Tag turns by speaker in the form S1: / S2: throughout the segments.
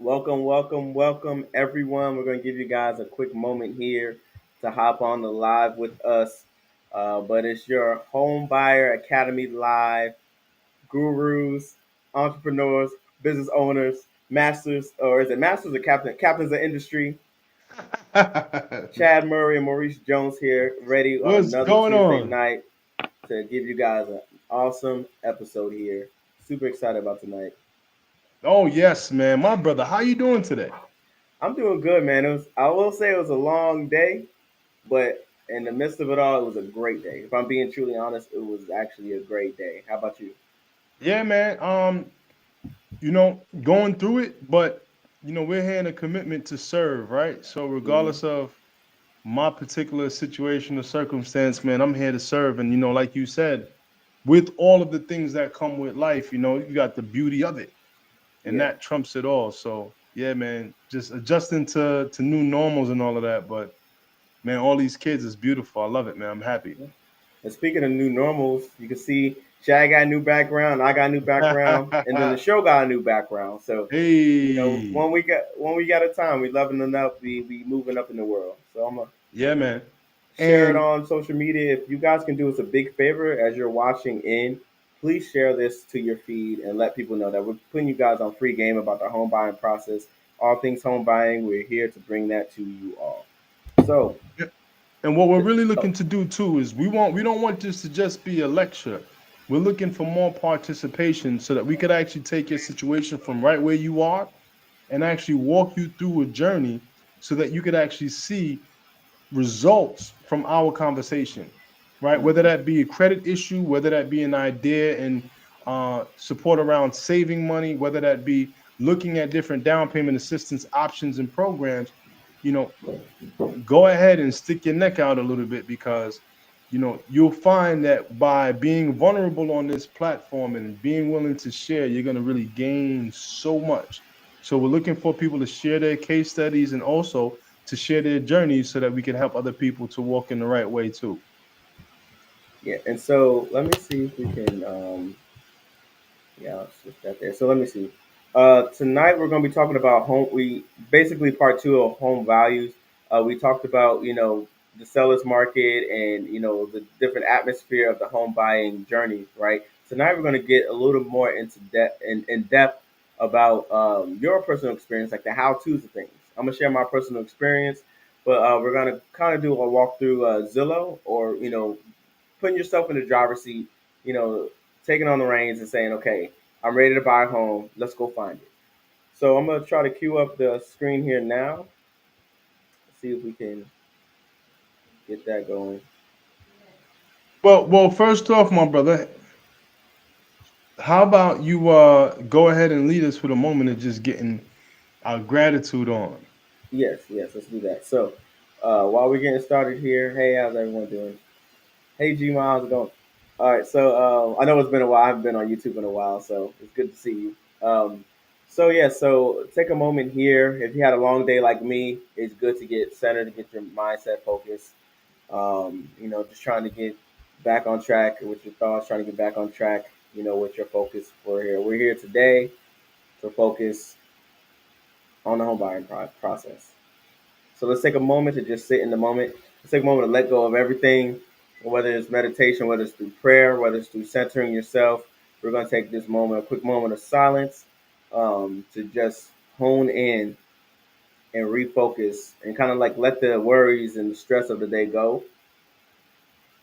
S1: Welcome, everyone. We're going to give you guys a quick moment here to hop on the live with us. But it's your Home Buyer Academy live gurus, entrepreneurs, business owners, masters, or is it masters or captains of industry? Chad Murray and Maurice Jones here, ready on
S2: What's
S1: another
S2: going
S1: Tuesday
S2: on?
S1: night to give you guys an awesome episode here. Super excited about tonight.
S2: Oh yes, man, my brother. How you doing today?
S1: I'm doing good, man. I will say it was a long day, but in the midst of it all, it was a great day. If I'm being truly honest, it was actually a great day. How about you?
S2: Yeah, man. Going through it, but we're here in a commitment to serve, right? So
S1: Hmm.
S2: regardless of my particular situation or circumstance, man, I'm here to serve. And like you said, with all of the things that come with life, you got the beauty of it, and
S1: Yeah.
S2: that trumps it all. So yeah, man, just adjusting to new normals and all of that. But man, all these kids is beautiful. I love it, man. I'm happy.
S1: Yeah. And speaking of new normals, you can see Chad got a new background, I got a new background, and then the show got a new background. So,
S2: Hey,
S1: when we got a time, we loving enough, we moving up in the world. So I'm gonna
S2: yeah, man.
S1: share it
S2: And
S1: on social media. If you guys can do us a big favor as you're watching in, please share this to your feed and let people know that we're putting you guys on free game about the home buying process. All things home buying, we're here to bring that to you all. So,
S2: and what we're
S1: th-
S2: really
S1: oh,
S2: looking to do too is we don't want this to just be a lecture. We're looking for more participation so that we could actually take your situation from right where you are and actually walk you through a journey so that you could actually see results from our conversation, right? Whether
S1: mhm.
S2: that be a credit issue, whether that be an idea and support around saving money, whether that be looking at different down payment assistance options and programs, you know, go ahead and stick your neck out a little bit because you'll find that by being vulnerable on this platform and being willing to share, you're going to really gain so much. So we're looking for people to share their case studies and also to share their journeys so that we can help other people to walk in the right way too.
S1: Yeah, and so let me see if we can. Yeah, I'll switch that there. So let me see. Tonight we're going to be talking about home. We basically part two of home values. We talked about the seller's market and the different atmosphere of the home buying journey. Right. Tonight we're going to get a little more into depth in depth about your personal experience, like the how tos of things. I'm gonna share my personal experience, but we're gonna kind of do a walkthrough Zillow, or putting yourself in the driver's seat, you know, taking on the reins and saying, okay, I'm ready to buy a home. Let's go find it. So I'm going to try to queue up the screen here now. See if we can get that going.
S2: Well, first off, my brother, how about you go ahead and lead us for the moment of just getting our gratitude on.
S1: Yes, let's do that. So while we're getting started here, hey, how's everyone doing? Hey, Gma, how's it going? All right, so I know it's been a while. I haven't been on YouTube in a while, so it's good to see you. So yeah, so take a moment here. If you had a long day like me, it's good to get centered, to get your mindset focused. Just trying to get back on track with your thoughts, trying to get back on track, with your focus for here. We're here today to focus on the home buying process. So let's take a moment to just sit in the moment. Let's take a moment to let go of everything, whether it's meditation, whether it's through prayer, whether it's through centering yourself. We're going to take this moment, a quick moment of silence, to just hone in and refocus and kind of like let the worries and the stress of the day go.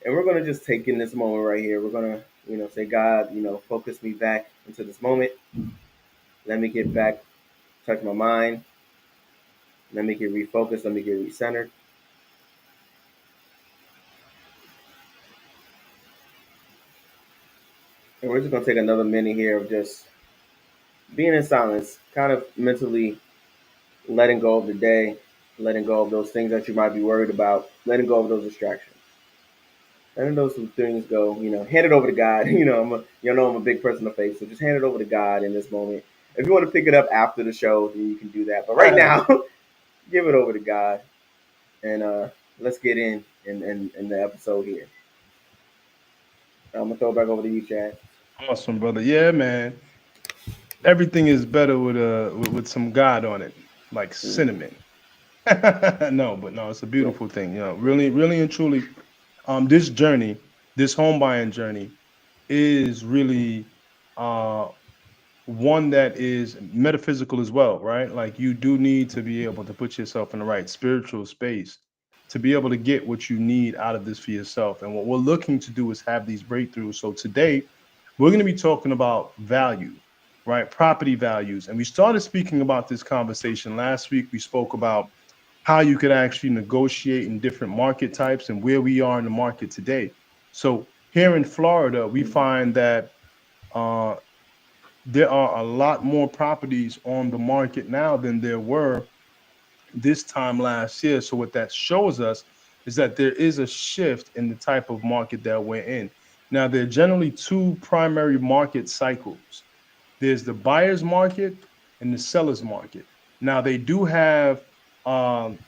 S1: And we're going to just take in this moment right here. We're going to, say, God, focus me back into this moment. Let me get back, touch my mind. Let me get refocused. Let me get recentered. And we're just going to take another minute here of just being in silence, kind of mentally letting go of the day, letting go of those things that you might be worried about, letting go of those distractions. Letting those things go, hand it over to God. I'm a big person of faith, so just hand it over to God in this moment. If you want to pick it up after the show, then you can do that. But right now, give it over to God, and let's get in the episode here. I'm gonna throw it back over to you, Chad.
S2: Awesome, brother. Yeah, man. Everything is better with with some God on it, like
S1: Mhm.
S2: cinnamon. No, but no, it's a beautiful thing. You know, really, really and truly, this journey, this home buying journey, is really uh one that is metaphysical as well, right? Like you do need to be able to put yourself in the right spiritual space to be able to get what you need out of this for yourself. And what we're looking to do is have these breakthroughs. So today we're going to be talking about value, right? Property values. And we started speaking about this conversation last week. We spoke about how you could actually negotiate in different market types and where we are in the market today. So here in Florida, we find that uh, there are a lot more properties on the market now than there were this time last year. So what that shows us is that there is a shift in the type of market that we're in. Now, there are generally two primary market cycles. There's the buyer's market and the seller's market. Now, they do have um,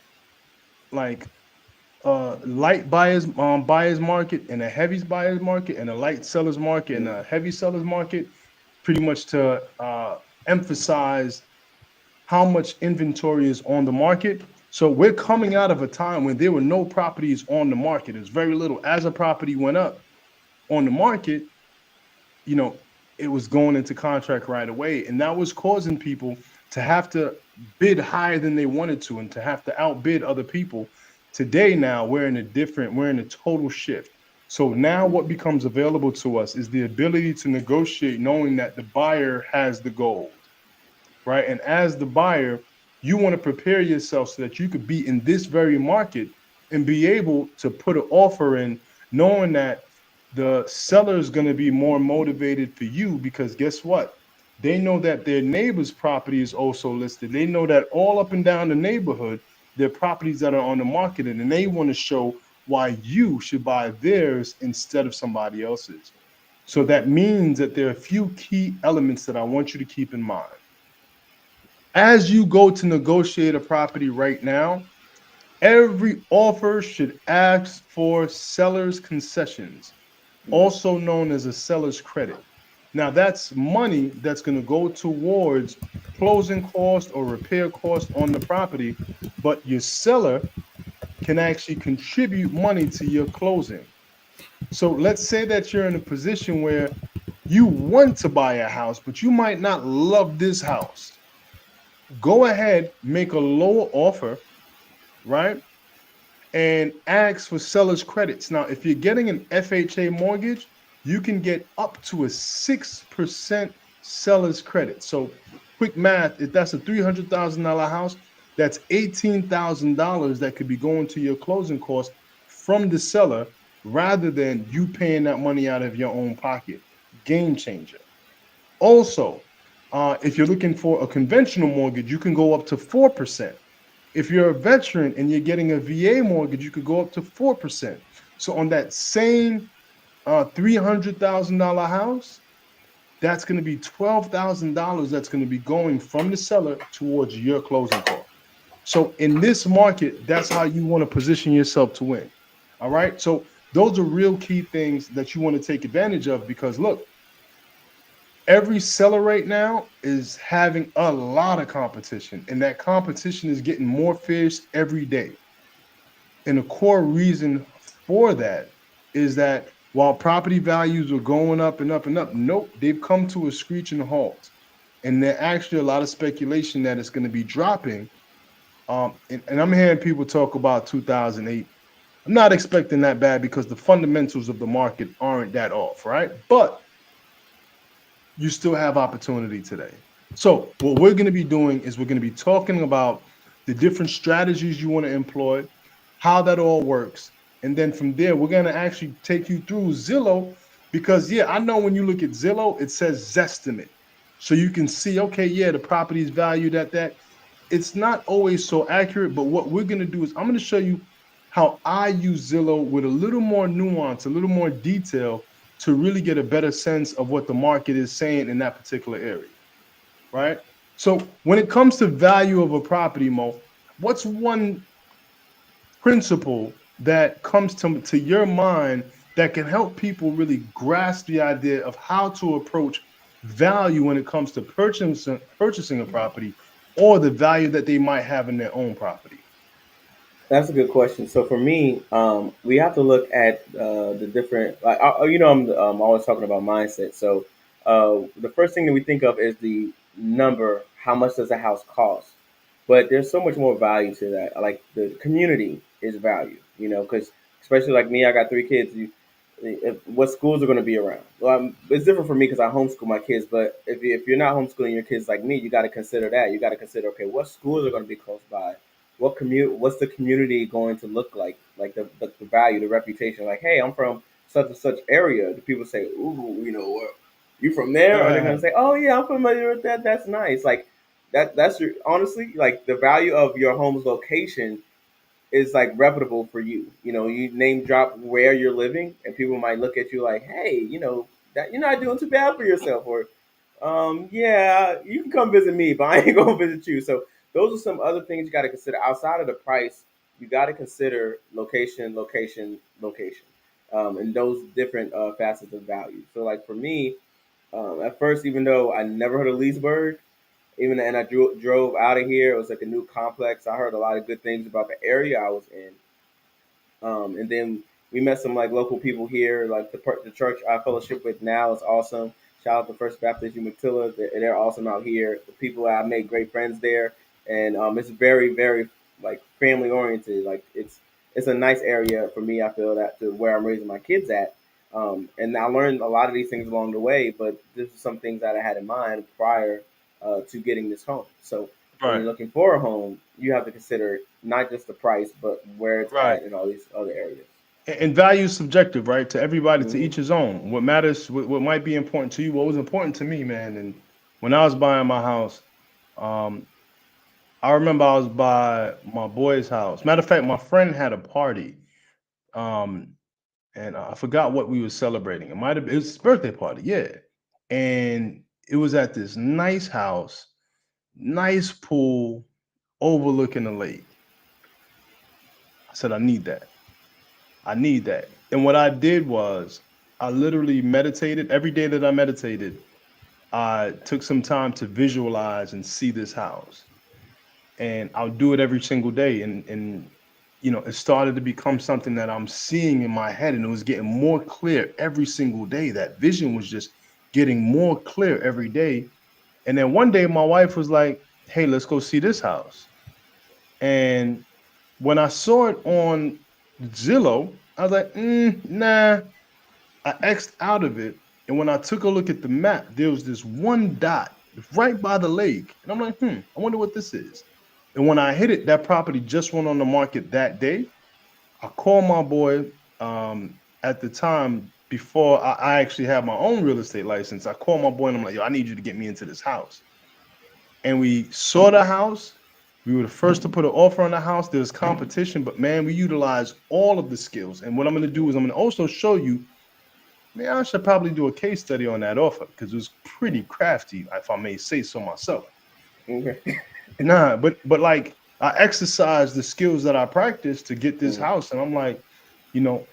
S2: like light buyers market and a heavy buyers market and a light sellers market and a heavy sellers market, pretty much to emphasize how much inventory is on the market. So we're coming out of a time when there were no properties on the market. There's very little. As a property went up on the market, you know, it was going into contract right away. And that was causing people to have to bid higher than they wanted to and to have to outbid other people. Today, now we're in a total shift. So now what becomes available to us is the ability to negotiate knowing that the buyer has the gold, right? And as the buyer, you want to prepare yourself so that you could be in this very market and be able to put an offer in, knowing that the seller is going to be more motivated for you because guess what? They know that their neighbor's property is also listed. They know that all up and down the neighborhood, there are properties that are on the market, and they want to show why you should buy theirs instead of somebody else's. So that means that there are a few key elements that I want you to keep in mind as you go to negotiate a property right now. Every offer should ask for seller's concessions, also known as a seller's credit. Now, that's money that's going to go towards closing cost or repair cost on the property, but your seller can actually contribute money to your closing. So let's say that you're in a position where you want to buy a house, but you might not love this house. Go ahead, make a lower offer, right? And ask for seller's credits. Now, if you're getting an FHA mortgage, you can get up to a 6% seller's credit. So, quick math, if that's a $300,000 house, that's $18,000 that could be going to your closing cost from the seller rather than you paying that money out of your own pocket. Game changer. Also, if you're looking for a conventional mortgage, you can go up to 4%. If you're a veteran and you're getting a VA mortgage, you could go up to 4%. So on that same $300,000 house, that's going to be $12,000 that's going to be going from the seller towards your closing cost. So in this market, that's how you want to position yourself to win. All right. So those are real key things that you want to take advantage of because look, every seller right now is having a lot of competition, and that competition is getting more fierce every day. And the core reason for that is that while property values are going up and up and up, nope, they've come to a screeching halt. And there's actually a lot of speculation that it's going to be dropping. And I'm hearing people talk about 2008. I'm not expecting that bad because the fundamentals of the market aren't that off, right? But you still have opportunity today. So, what we're going to be doing is we're going to be talking about the different strategies you want to employ, how that all works. And then from there, we're going to actually take you through Zillow because, yeah, I know when you look at Zillow, it says Zestimate. So you can see, okay, yeah, the property is valued at that. It's not always so accurate, but what we're going to do is I'm going to show you how I use Zillow with a little more nuance, a little more detail to really get a better sense of what the market is saying in that particular area, right? So when it comes to value of a property, Mo, what's one principle that comes to your mind that can help people really grasp the idea of how to approach value when it comes to purchasing a property, or the value that they might have in their own property?
S1: That's a good question. So for me, we have to look at the different. Like, I'm always talking about mindset. So the first thing that we think of is the number. How much does a house cost? But there's so much more value to that. Like the community is value. Because especially like me, I got three kids. What schools are going to be around? Well, it's different for me because I homeschool my kids. But if you're not homeschooling your kids like me, you got to consider that. You got to consider, okay, what schools are going to be close by? What's the community going to look like the value, the reputation, like, hey, I'm from such and such area. Do people say, ooh, you from there? Or they're gonna say, oh yeah, I'm familiar with that, that's nice. Like that's your honestly, like the value of your home's location is like reputable for you. You name drop where you're living, and people might look at you like, hey, that you're not doing too bad for yourself, or yeah, you can come visit me, but I ain't gonna visit you. So those are some other things you got to consider outside of the price. You got to consider location, location, location, and those different facets of value. So like for me, at first, even though I never heard of Leesburg, even and I drove out of here, it was like a new complex. I heard a lot of good things about the area I was in. And then we met some like local people here, like the church I fellowship with now is awesome. Shout out to First Baptist Umatilla. They're awesome out here. The people I made great friends there, and it's very very like family oriented. Like it's a nice area for me. I feel that to where I'm raising my kids at. And I learned a lot of these things along the way, but this is some things that I had in mind prior to getting this home. So when you're
S2: Right,
S1: looking for a home, you have to consider not just the price, but where it's
S2: right.
S1: at in all these other areas.
S2: And value is subjective, right? To everybody, to
S1: Hmm.
S2: each his own. What matters, what might be important to you, what was important to me, man. And when I was buying my house, um, I remember I was by my boy's house. Matter of fact, my friend had a party, um, and I forgot what we were celebrating. It might have been, it was his birthday party, yeah. And it was at this nice house, nice pool, overlooking the lake. I said, I need that. I need that. And what I did was I literally meditated. Every day that I meditated, I took some time to visualize and see this house. And I'll do it every single day. And it started to become something that I'm seeing in my head, and it was getting more clear every single day. That vision was just getting more clear every day. And then one day my wife was like, hey, let's go see this house. And when I saw it on Zillow, I was like, nah. I X'd out of it. And when I took a look at the map, there was this one dot right by the lake. And I'm like, I wonder what this is. And when I hit it, that property just went on the market that day. I called my boy at the time before I actually had my own real estate license. I called my boy and I'm like, yo, I need you to get me into this house. And we saw the house. We were the first to put an offer on the house. There was competition, but man, we utilized all of the skills. And what I'm going to do is I'm going to also show you, man, I should probably do a case study on that offer because it was pretty crafty, if I may say so myself.
S1: Okay.
S2: Nah, but like I exercised the skills that I practiced to get this
S1: Mm,
S2: house, and I'm like, you know,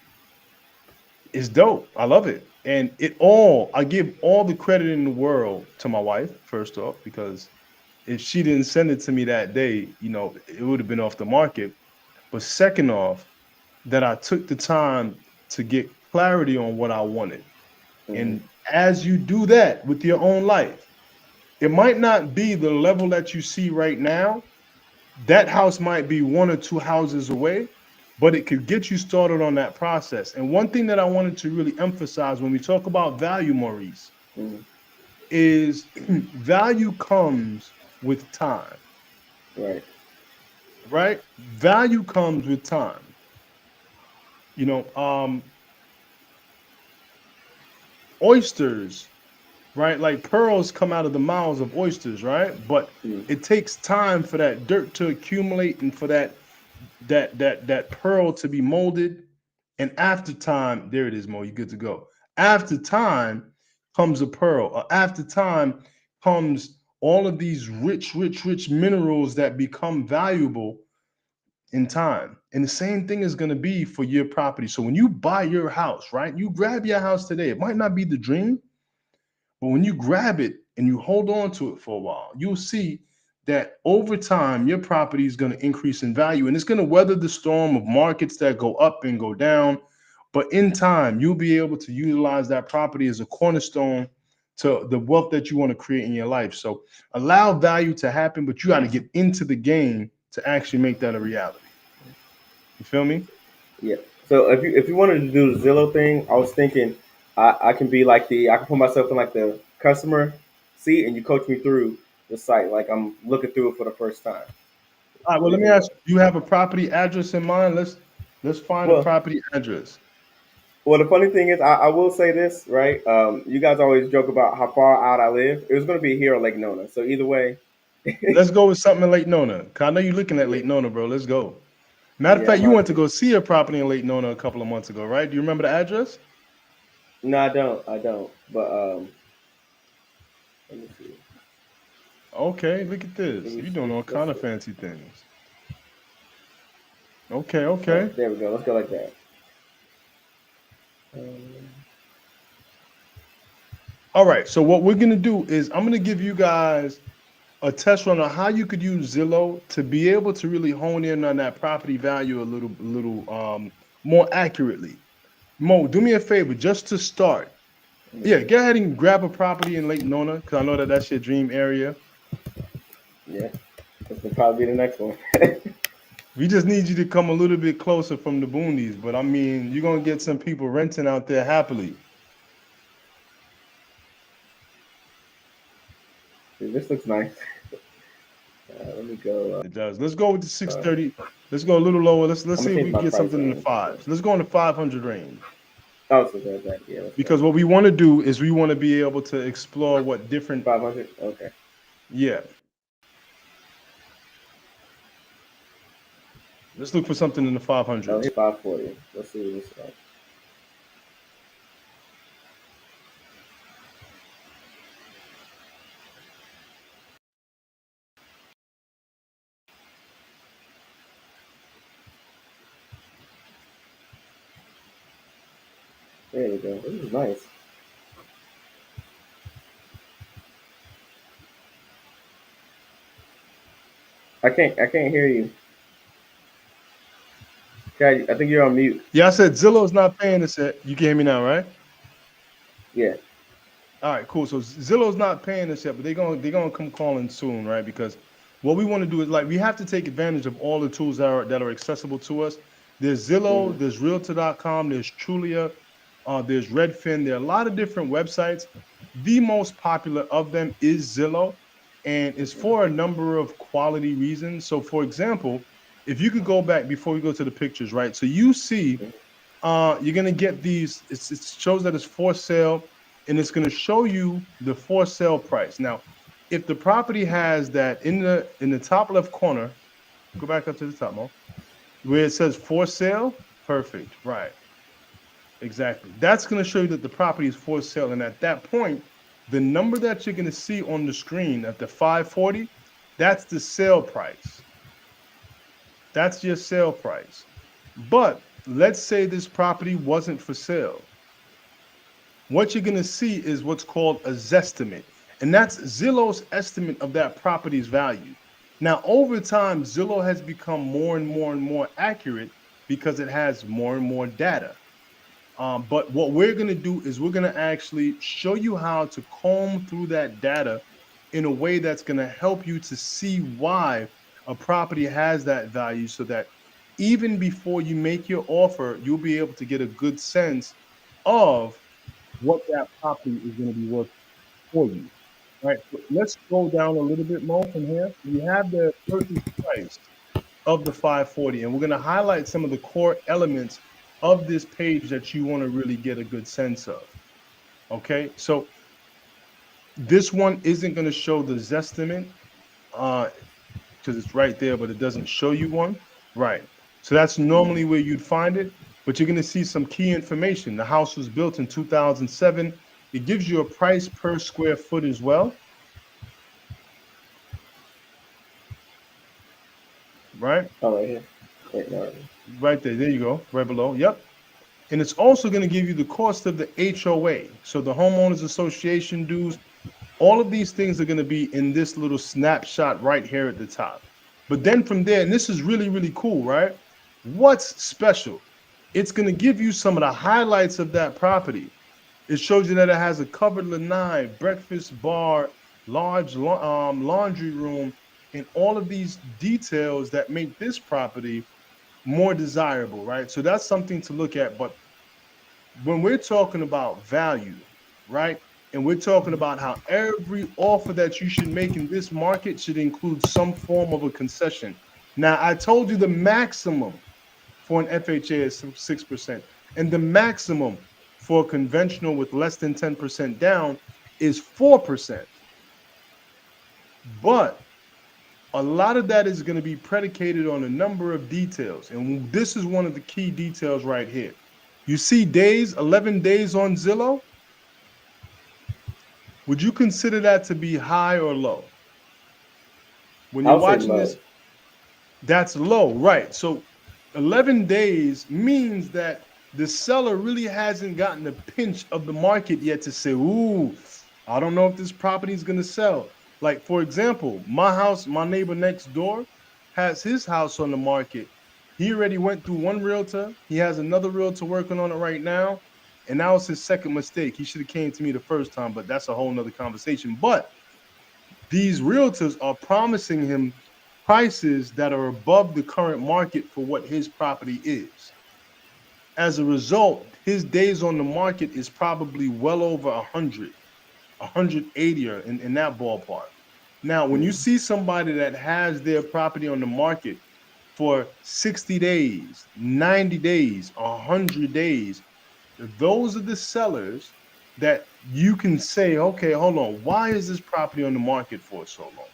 S2: it's dope. I love it. And I give all the credit in the world to my wife, first off, because if she didn't send it to me that day, it would have been off the market. But second off, that I took the time to get clarity on what I wanted.
S1: mm,
S2: And as you do that with your own life, it might not be the level that you see right now. That house might be one or two houses away, but it could get you started on that process. And one thing that I wanted to really emphasize when we talk about value, Maurice,
S1: mm.
S2: is value comes with time,
S1: Right.
S2: right? Value comes with time. You know, um, Oysters, right? Like pearls come out of the mouths of oysters, right? But
S1: Mm,
S2: it takes time for that dirt to accumulate and for that pearl to be molded. And after time, there it is, Mo. You're good to go. After time comes a pearl. Or after time comes all of these rich minerals that become valuable in time. And the same thing is going to be for your property. So when you buy your house, right? You grab your house today. It might not be the dream, But when you grab it and you hold on to it for a while, you'll see that over time your property is going to increase in value, and it's going to weather the storm of markets that go up and go down. But in time, you'll be able to utilize that property as a cornerstone to the wealth that you want to create in your life. So allow value to happen, but you got to get into the game to actually make that a reality. You feel me?
S1: Yeah. So if you wanted to do the Zillow thing, I was thinking I can be like I can put myself in like the customer seat and you coach me through the site like I'm looking through it for the first time.
S2: All right.
S1: What
S2: Well,
S1: do you
S2: let me
S1: think
S2: ask
S1: about
S2: you, do you have a property address in mind? Let's
S1: that?
S2: find a
S1: Well,
S2: property address.
S1: well, the funny thing is, I will say this, right? You guys always joke about how far out I live. It was going to be here or Lake Nona. So either way,
S2: Let's go with something in Lake Nona. 'Cause I know you're looking at
S1: yeah,
S2: Lake Nona, bro. Let's go. Matter of
S1: yeah, I
S2: fact, you
S1: might
S2: went to
S1: be.
S2: go see a property in Lake Nona a couple of months ago, right? Do you remember the address?
S1: No, I don't. I don't. But let me see.
S2: Okay, look at
S1: Let
S2: this.
S1: me
S2: You're
S1: see.
S2: doing all
S1: Let's
S2: kind of
S1: see.
S2: fancy things. Okay,
S1: All right,
S2: okay.
S1: there we go. Let's go like that. Um,
S2: All right. So what we're gonna do is I'm gonna give you guys a test run on how you could use Zillow to be able to really hone in on that property value a little more accurately. Mo, do me a favor, just to start.
S1: let me
S2: Yeah,
S1: see.
S2: go ahead and grab a property in Lake Nona because I know that that's your dream area.
S1: Yeah, this will probably be the next one.
S2: We just need you to come a little bit closer from the boonies, but I mean, you're gonna get some people renting out there happily.
S1: This looks nice. Let me go.
S2: It does. Let's go with the
S1: Uh,
S2: 630. Let's go a little lower. Let's
S1: I'm
S2: see
S1: gonna
S2: if
S1: change
S2: we can
S1: my
S2: get
S1: price
S2: something in the
S1: range.
S2: fives. Let's go in the 500 range.
S1: Oh, so that. Yeah, let's go.
S2: Because what we want to do is we want to be able to explore what different.
S1: 500. Okay.
S2: Yeah, let's look for something in the
S1: Oh,
S2: 500s.
S1: here's 540. Let's see what this is like. There we go. This is nice. I can't hear you. Okay, I think you're on mute.
S2: Yeah, I said Zillow's not paying us yet. You can hear me now, right?
S1: Yeah.
S2: All right, cool. So Zillow's not paying us yet, but they're gonna come calling soon, right? Because what we want to do is like we have to take advantage of all the tools that are accessible to us. There's
S1: Hmm.
S2: Zillow, there's Realtor.com, there's Trulia, there's Redfin. There are a lot of different websites. The most popular of them is Zillow, and it's for a number of quality reasons. So, for example, if you could go back before we go to the pictures, right? So you see you're gonna get these. It shows that it's for sale, and it's gonna show you the for sale price. Now, if the property has that in the top left corner, go back up to the top, Mo, where it says for sale, perfect, right? Exactly. That's gonna show you that the property is for sale, and at that point, the number that you're gonna see on the screen at the 540, that's the sale price. That's your sale price. But let's say this property wasn't for sale. What you're going to see is what's called a Zestimate, and that's Zillow's estimate of that property's value. Now, over time, Zillow has become more and more and more accurate because it has more and more data. But what we're going to do is we're going to actually show you how to comb through that data in a way that's going to help you to see why a property has that value so that even before you make your offer, you'll be able to get a good sense of what that property is going to be worth for you. Right. So let's scroll down a little bit more from here. We have the purchase price of the 540, and we're going to highlight some of the core elements of this page that you want to really get a good sense of. Okay. So this one isn't going to show the Zestimate because it's right there, but it doesn't show you one. Right. So that's normally where you'd find it, but you're going to see some key information. The house was built in 2007. It gives you a price per square foot as well, right?
S1: Oh, right here. Wait, no.
S2: Right there. There you go. Right below. Yep. And it's also going to give you the cost of the HOA. So the homeowners association dues, all of these things are going to be in this little snapshot right here at the top. But then from there, and this is really, really cool, right? What's special? It's going to give you some of the highlights of that property. It shows you that it has a covered lanai, breakfast bar, large laundry room, and all of these details that make this property more desirable, right? So that's something to look at. But when we're talking about value, right? And we're talking about how every offer that you should make in this market should include some form of a concession. Now, I told you the maximum for an FHA is 6%, and the maximum for conventional with less than 10% down is 4%. But a lot of that is going to be predicated on a number of details. And this is one of the key details right here. You see days, 11 days on Zillow. Would you consider that to be high or low? When you're
S1: I'll say
S2: watching
S1: low.
S2: this, that's low, right? So 11 days means that the seller really hasn't gotten a pinch of the market yet to say, ooh, I don't know if this property is going to sell. Like, for example, my house, my neighbor next door has his house on the market. He already went through one realtor. He has another realtor working on it right now. And that was his second mistake. He should have came to me the first time, but that's a whole nother conversation. But these realtors are promising him prices that are above the current market for what his property is. As a result, his days on the market is probably well over 100, 180 or in that ballpark. Now, when you see somebody that has their property on the market for 60 days, 90 days, 100 days, those are the sellers that you can say, okay, hold on, why is this property on the market for so long?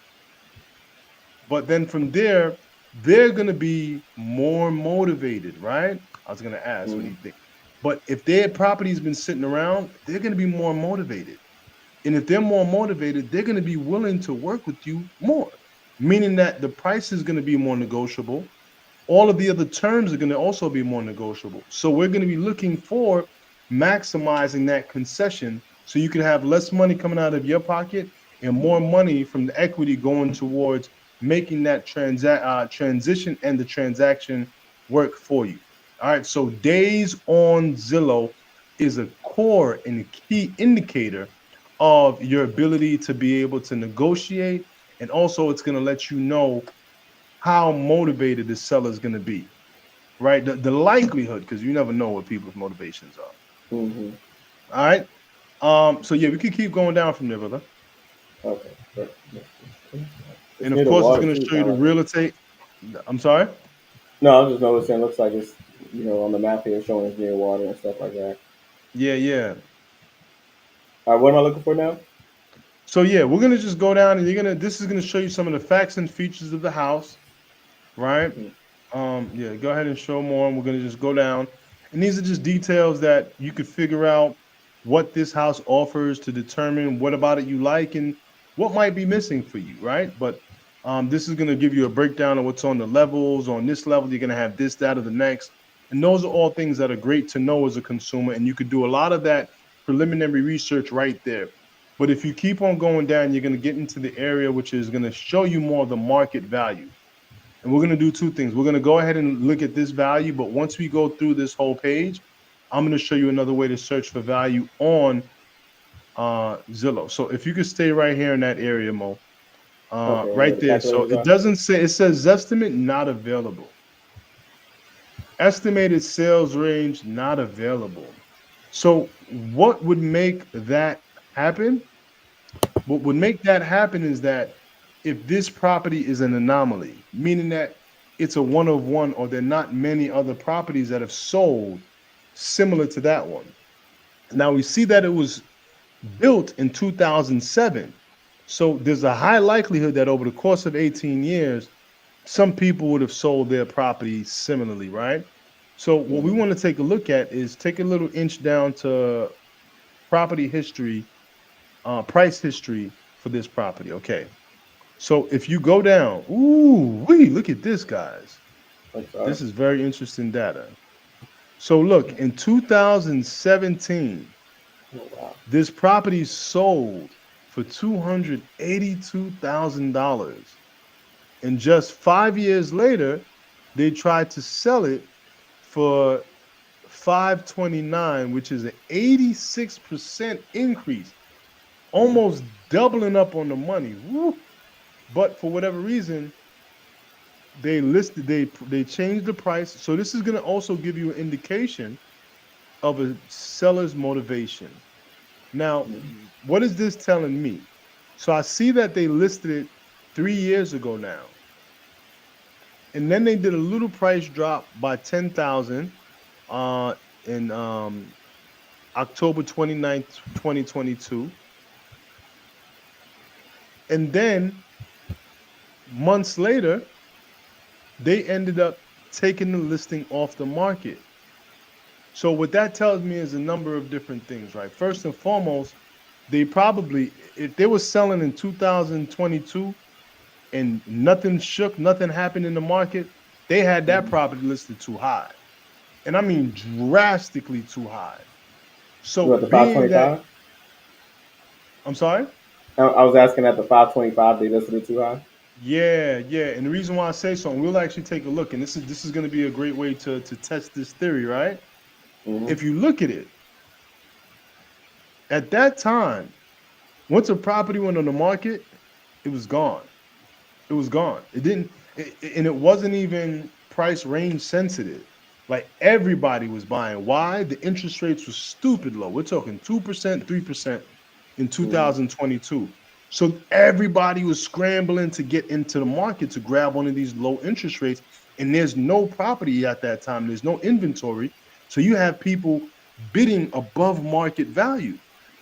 S2: But then from there, they're going to be more motivated, right? I was going to ask, what do you think? But if their property's been sitting around, they're going to be more motivated. And if they're more motivated, they're going to be willing to work with you more, meaning that the price is going to be more negotiable. All of the other terms are going to also be more negotiable. So we're going to be looking for maximizing that concession so you can have less money coming out of your pocket and more money from the equity going towards making that transition and the transaction work for you. All right. So days on Zillow is a core and a key indicator of your ability to be able to negotiate. And also it's going to let you know how motivated the seller is going to be, right? The likelihood, because you never know what people's motivations are.
S1: Mm-hmm.
S2: All right. So yeah, we could keep going down from there, brother.
S1: Okay. It's
S2: And
S1: near
S2: of
S1: the
S2: course, it's
S1: water
S2: going to
S1: too.
S2: show you the
S1: Like
S2: real estate. I'm sorry.
S1: no, I was just noticing. It looks like it's on the map here showing it's near water and stuff like that.
S2: Yeah, yeah.
S1: All right, what am I looking for now?
S2: So yeah, we're gonna just go down, and this is gonna show you some of the facts and features of the house, right?
S1: Mm-hmm.
S2: Yeah, go ahead and show more, and we're gonna just go down. And these are just details that you could figure out what this house offers to determine what about it you like and what might be missing for you, right? But this is gonna give you a breakdown of what's on the levels. On this level, you're gonna have this, that, or the next. And those are all things that are great to know as a consumer. And you could do a lot of that preliminary research right there. But if you keep on going down, you're going to get into the area which is going to show you more of the market value. And we're going to do two things. We're going to go ahead and look at this value. But once we go through this whole page, I'm going to show you another way to search for value on Zillow. So if you could stay right here in that area, Mo,
S1: Okay, where
S2: right
S1: the
S2: there. So
S1: calculators
S2: it
S1: are.
S2: doesn't say, it says estimate not available. Estimated sales range not available. So what would make that happen? What would make that happen is that if this property is an anomaly, meaning that it's a one of one, or there are not many other properties that have sold similar to that one. Now we see that it was built in 2007. So there's a high likelihood that over the course of 18 years, some people would have sold their property similarly, right? So what we
S1: Mm-hmm.
S2: want to take a look at is take a little inch down to property history, price history for this property. Okay. So if you go down, ooh, look at this, guys.
S1: I'm sorry.
S2: This is very interesting data. So look, in 2017,
S1: Oh, wow.
S2: this property sold for $282,000. And just 5 years later, they tried to sell it for 529, which is an 86% increase, almost doubling up on the money. Woo. But for whatever reason, they changed the price. So this is going to also give you an indication of a seller's motivation. Now,
S1: Mhm.
S2: what is this telling me? So I see that they listed it 3 years ago now. And then they did a little price drop by 10,000 in October 29th, 2022. And then months later, they ended up taking the listing off the market. So what that tells me is a number of different things, right? First and foremost, they probably, if they were selling in 2022 and nothing shook, nothing happened in the market, they had that
S1: Mhm.
S2: property listed too high. And I mean drastically too high. So
S1: What, the
S2: being that,
S1: 525?
S2: I'm sorry?
S1: I was asking at the 525. They listed it too high.
S2: Yeah, yeah. And the reason why I say so, and we'll actually take a look, and this is going to be a great way to test this theory, right?
S1: Mm-hmm.
S2: If you look at it, at that time, once a property went on the market, it was gone. It was gone. It didn't, and it wasn't even price range sensitive. Like everybody was buying. Why? The interest rates were stupid low. We're talking 2%, 3% in
S1: Mm-hmm.
S2: 2022. So everybody was scrambling to get into the market to grab one of these low interest rates. And there's no property at that time, there's no inventory. So you have people bidding above market value.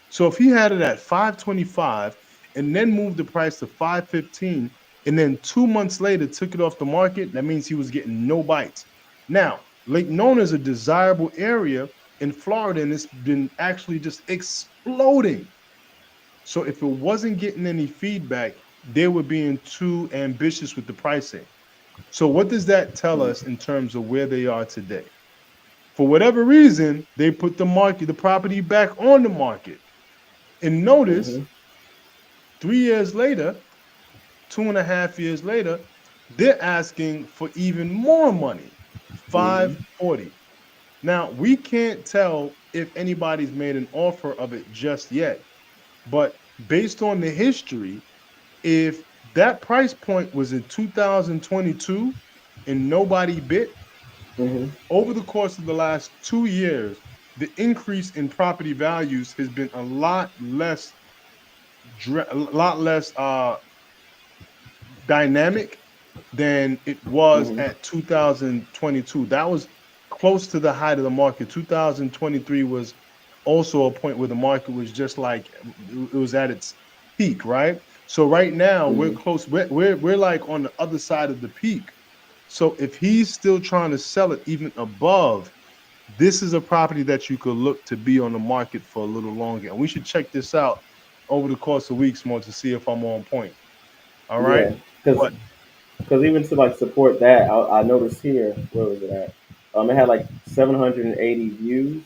S2: So if he had it at 525 and then moved the price to 515, and then 2 months later took it off the market, that means he was getting no bites. Now, Lake Nona is a desirable area in Florida, and it's been actually just exploding. So if it wasn't getting any feedback, they were being too ambitious with the pricing. So what does that tell us in terms of where they are today? For whatever reason, they put the property back on the market. And notice
S1: Mm-hmm.
S2: 3 years later, 2.5 years later, they're asking for even more money,
S1: Mm-hmm.
S2: 540. Now, we can't tell if anybody's made an offer of it just yet, but based on the history, if that price point was in 2022 and nobody bid,
S1: Mm-hmm.
S2: over the course of the last 2 years, the increase in property values has been a lot less dynamic than it was
S1: Mm-hmm.
S2: at 2022. That was close to the height of the market. 2023 was also a point where the market was just like it was at its peak, right? So right now we're
S1: Mm-hmm.
S2: close. We're like on the other side of the peak. So if he's still trying to sell it even above, this is a property that you could look to be on the market for a little longer. And we should check this out over the course of weeks more to see if I'm on point. All right.
S1: Yeah, because
S2: But
S1: even to like support that, I noticed here, where was it at? It had like 780 views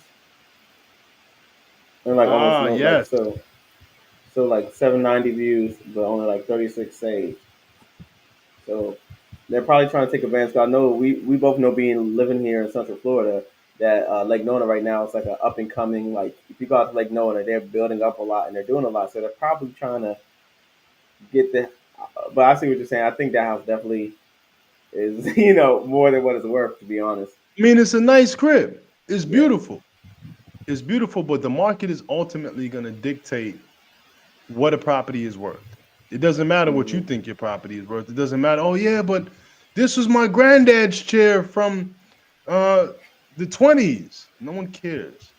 S1: and like almost no, like
S2: yes.
S1: so like 790 views, but only like 36 saved. So they're probably trying to take advantage. 'Cause I know we both know, being living here in Central Florida, that Lake Nona right now is like an up and coming, like if you go out to Lake Nona, they're building up a lot and they're doing a lot. So they're probably trying to get the. But I see what you're saying. I think that house definitely is more than what it's worth, to be honest.
S2: I mean, it's a nice crib. It's
S1: Yeah.
S2: beautiful. It's beautiful, but the market is ultimately going to dictate what a property is worth. It doesn't matter what you
S1: Hmm.
S2: think your property is worth. It doesn't matter. Oh yeah, but this was my granddad's chair from uh, the 20s. No one cares.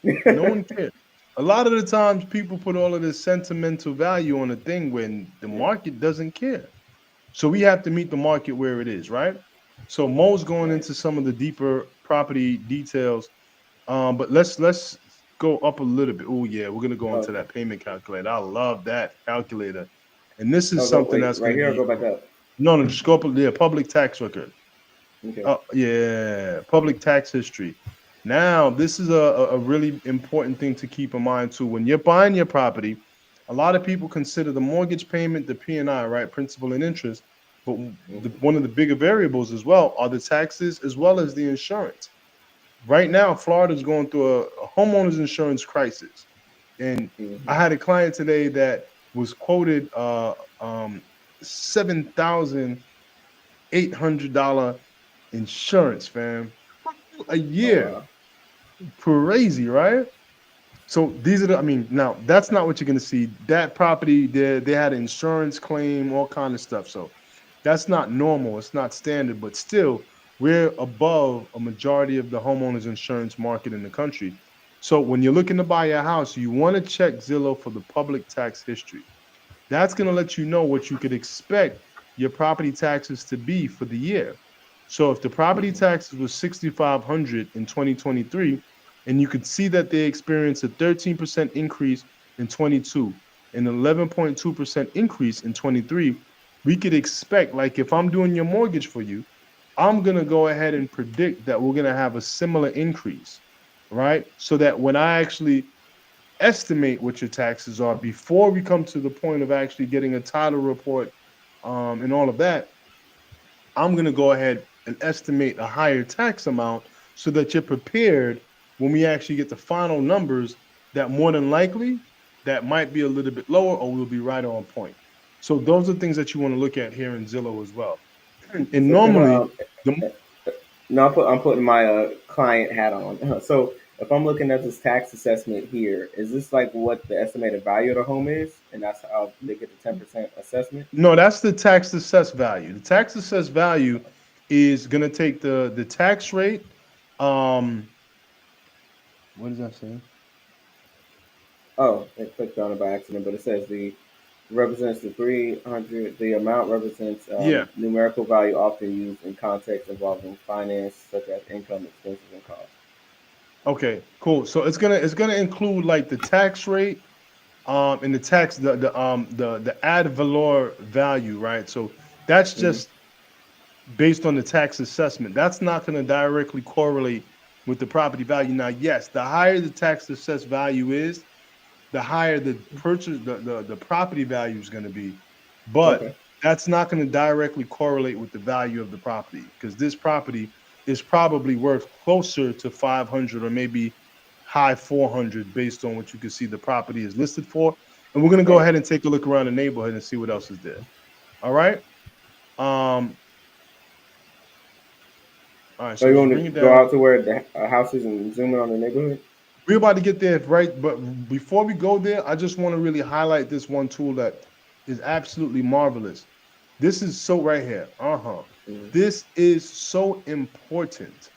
S2: No one cares. A lot of the times, people put all of this sentimental value on a thing when the
S1: Yeah.
S2: market doesn't care. So we have to meet the market where it is, right? So Mo's going
S1: Right.
S2: into some of the deeper property details. But let's go up a little bit. Oh yeah, we're gonna go into
S1: Okay.
S2: that payment calculator. I love that calculator. And this is
S1: Oh, go
S2: something
S1: wait
S2: that's
S1: right
S2: gonna
S1: here or
S2: be
S1: go back up.
S2: no, just go up the public tax record.
S1: Okay.
S2: Oh, yeah, public tax history. Now, this is a really important thing to keep in mind too. When you're buying your property, a lot of people consider the mortgage payment, the P&I, right, principal and interest. But one of the bigger variables as well are the taxes as well as the insurance. Right now, Florida is going through a homeowners insurance crisis, and I
S1: Mm-hmm.
S2: had a client today that was quoted $7,800 insurance, fam, a
S1: Oh
S2: year.
S1: wow.
S2: Crazy, right? So these are the, I mean, now that's not what you're gonna see. That property, they had an insurance claim, all kind of stuff. So that's not normal. It's not standard, but still, we're above a majority of the homeowners insurance market in the country. So when you're looking to buy a house, you want to check Zillow for the public tax history. That's going to let you know what you could expect your property taxes to be for the year. So if the property
S1: Mm-hmm.
S2: taxes was 6,500 in 2023, and you could see that they experienced a 13% increase in 22, an 11.2% increase in 23, we could expect, like if I'm doing your mortgage for you, I'm going to go ahead and predict that we're going to have a similar increase, right? So that when I actually estimate what your taxes are before we come to the point of actually getting a title report and all of that, I'm going to go ahead and estimate a higher tax amount so that you're prepared when we actually get the final numbers that more than likely that might be a little bit lower or we'll be right on point. So those are things that you want to look at here in Zillow as well. And
S1: So can
S2: normally, the
S1: no, I'm putting my client hat on. So if I'm looking at this tax assessment here, is this like what the estimated value of the home is, and that's how they get the 10% assessment?
S2: no, that's the tax assessed value. The tax assessed value is going to take the tax rate. Um, what does that say?
S1: Oh, I clicked on it by accident, but it says the represents the 300. The amount represents
S2: Yeah.
S1: numerical value often used in context involving finance, such as income, expenses, and costs.
S2: Okay. Cool. So it's gonna include like the tax rate, and the tax the ad valor value, right? So that's
S1: Mm-hmm.
S2: just based on the tax assessment. That's not going to directly correlate with the property value. Now, yes, the higher the tax assessed value is, the higher the purchase the property value is going to be, but
S1: Okay.
S2: that's not going to directly correlate with the value of the property because this property is probably worth closer to 500 or maybe high 400 based on what you can see the property is listed for. And we're going to go
S1: Right.
S2: ahead and take a look around the neighborhood and see what else is there. All right. um all right,
S1: So
S2: so
S1: you
S2: just
S1: want
S2: bring
S1: to
S2: it
S1: go
S2: down.
S1: out to where the house is and zoom in on the neighborhood?
S2: We're about to get there, right? But before we go there, I just want to really highlight this one tool that is absolutely marvelous. This is so right here.
S1: Mm-hmm.
S2: This is so important.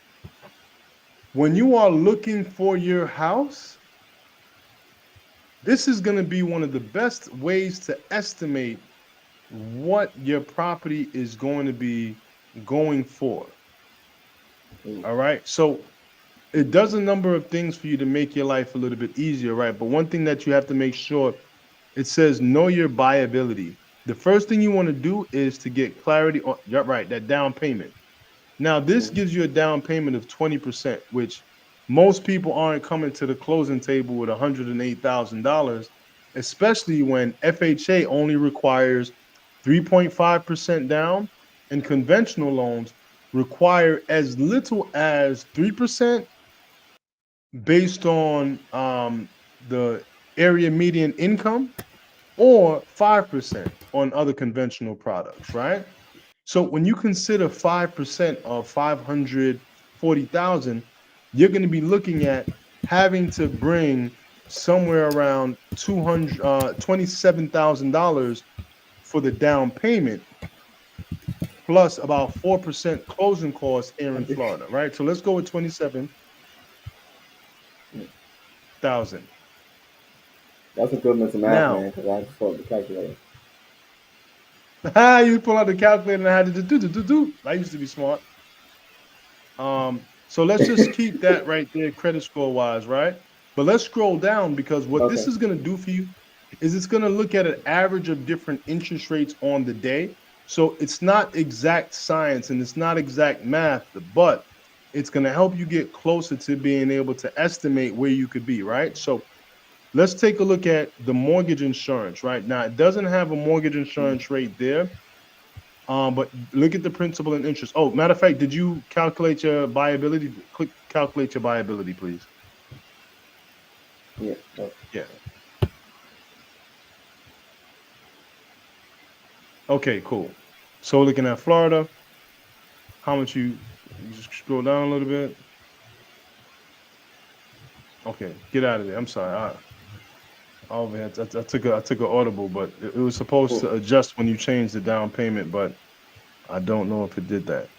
S2: When you are looking for your house, this is going to be one of the best ways to estimate what your property is going to be going for. All right. So it does a number of things for you to make your life a little bit easier, right? But one thing that you have to make sure, it says know your buyability. The first thing you want to do is to get clarity on, yeah, right, that down payment. Now, this
S1: Mm-hmm.
S2: gives you a down payment of 20%, which most people aren't coming to the closing table with $108,000, especially when FHA only requires 3.5% down and conventional loans require as little as 3% based on the area median income or 5% on other conventional products, right? So when you consider 5% of 540,000, you're going to be looking at having to bring somewhere around $27,000 for the down payment, plus about 4% closing costs here in Florida, right? So let's go with 27,000.
S1: That's a good mental math,
S2: Now,
S1: man, because I just pulled the calculator.
S2: you pull out the calculator and I had to do. I used to be smart. So let's just keep that right there, credit score wise, right? But let's scroll down because what this
S1: Okay.
S2: is going to do for you is it's going to look at an average of different interest rates on the day. So it's not exact science and it's not exact math, but it's going to help you get closer to being able to estimate where you could be, right? So let's take a look at the mortgage insurance, right? Now, it doesn't have a mortgage insurance rate there, but look at the principal and interest. Oh, matter of fact, did you calculate your viability? Click calculate your viability, please.
S1: Yeah. Oh.
S2: Yeah. Okay, cool. So looking at Florida, how much you just scroll down a little bit. Okay, get out of there. I'm sorry. Oh man, I took an audible, but it was supposed
S1: Cool.
S2: to adjust when you change the down payment, but I don't know if it did that.